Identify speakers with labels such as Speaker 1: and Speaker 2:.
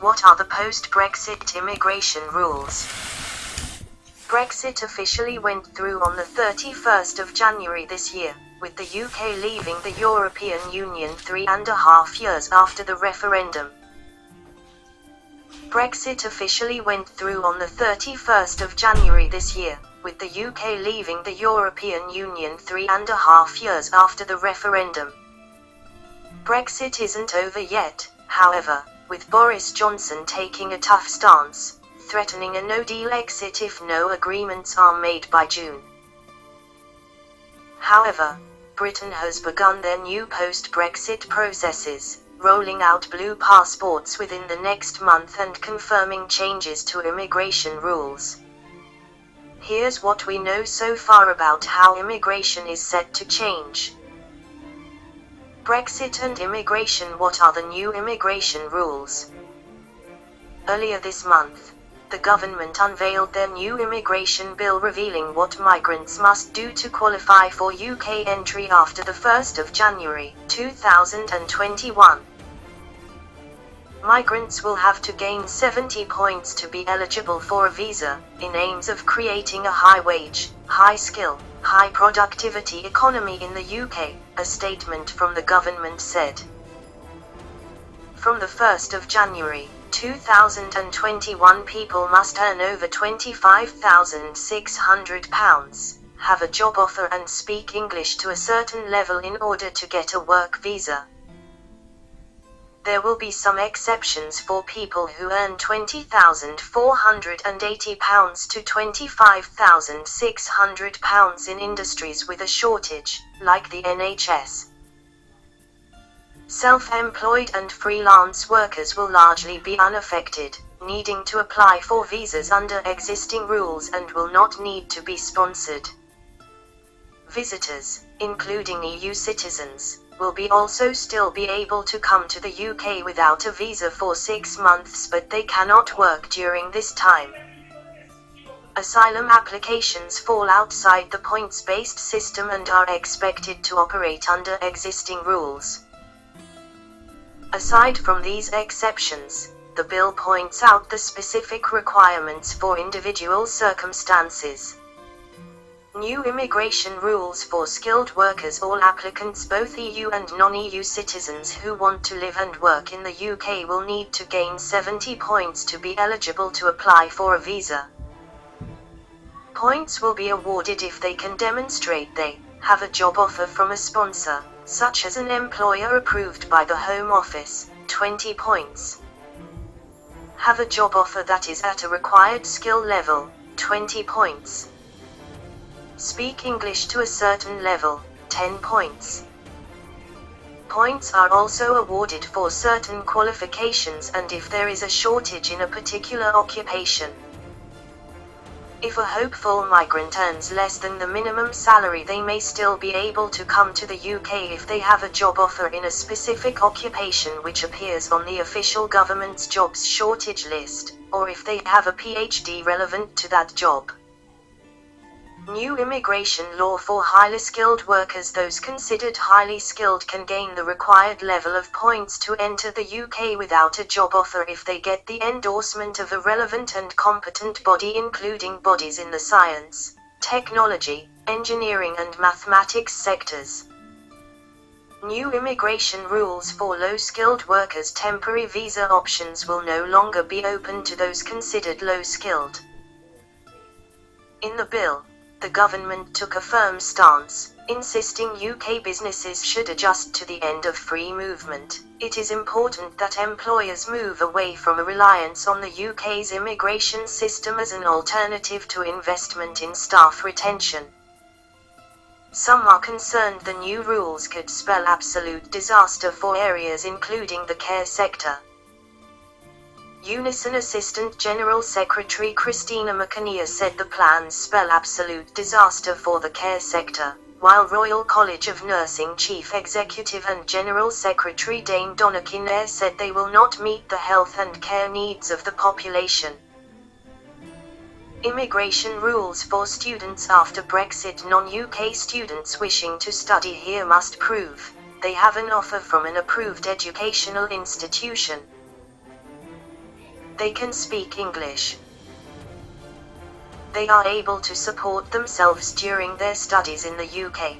Speaker 1: What are the post-Brexit immigration rules? Brexit officially went through on the 31st of January this year, with the UK leaving the European Union 3.5 years after the referendum. Brexit officially went through on the 31st of January this year, with the UK leaving the European Union 3.5 years after the referendum. Brexit isn't over yet, however, with Boris Johnson taking a tough stance, threatening a no-deal exit if no agreements are made by June. However, Britain has begun their new post-Brexit processes, rolling out blue passports within the next month and confirming changes to immigration rules. Here's what we know so far about how immigration is set to change. Brexit and immigration. What are the new immigration rules? Earlier this month, the government unveiled their new immigration bill revealing what migrants must do to qualify for UK entry after the 1st of January, 2021. Migrants will have to gain 70 points to be eligible for a visa, in aims of creating a high-wage, high-skill, high-productivity economy in the UK, a statement from the government said. From the 1st of January, 2021 people must earn over £25,600, have a job offer and speak English to a certain level in order to get a work visa. There will be some exceptions for people who earn £20,480 to £25,600 in industries with a shortage, like the NHS. Self-employed and freelance workers will largely be unaffected, needing to apply for visas under existing rules and will not need to be sponsored. Visitors, including EU citizens, will also still be able to come to the UK without a visa for 6 months, but they cannot work during this time. Asylum applications fall outside the points-based system and are expected to operate under existing rules. Aside from these exceptions, the bill points out the specific requirements for individual circumstances. New immigration rules for skilled workers. All applicants, both EU and non-EU citizens who want to live and work in the UK, will need to gain 70 points to be eligible to apply for a visa. Points will be awarded if they can demonstrate they have a job offer from a sponsor, such as an employer approved by the Home Office, 20 points. Have a job offer that is at a required skill level, 20 points. Speak English to a certain level, 10 points. Points are also awarded for certain qualifications and if there is a shortage in a particular occupation. If a hopeful migrant earns less than the minimum salary, they may still be able to come to the UK if they have a job offer in a specific occupation which appears on the official government's jobs shortage list, or if they have a PhD relevant to that job. New immigration law for highly skilled workers. Those considered highly skilled can gain the required level of points to enter the UK without a job offer if they get the endorsement of a relevant and competent body, including bodies in the science, technology, engineering and mathematics sectors. New immigration rules for low-skilled workers. Temporary visa options will no longer be open to those considered low-skilled. In the bill, the government took a firm stance, insisting UK businesses should adjust to the end of free movement. It is important that employers move away from a reliance on the UK's immigration system as an alternative to investment in staff retention. Some are concerned the new rules could spell absolute disaster for areas including the care sector. Unison Assistant General Secretary Christina McAnear said the plans spell absolute disaster for the care sector, while Royal College of Nursing Chief Executive and General Secretary Dame Donna Kinnair said they will not meet the health and care needs of the population. Immigration rules for students after Brexit. Non-UK students wishing to study here must prove they have an offer from an approved educational institution. They can speak English. They are able to support themselves during their studies in the UK.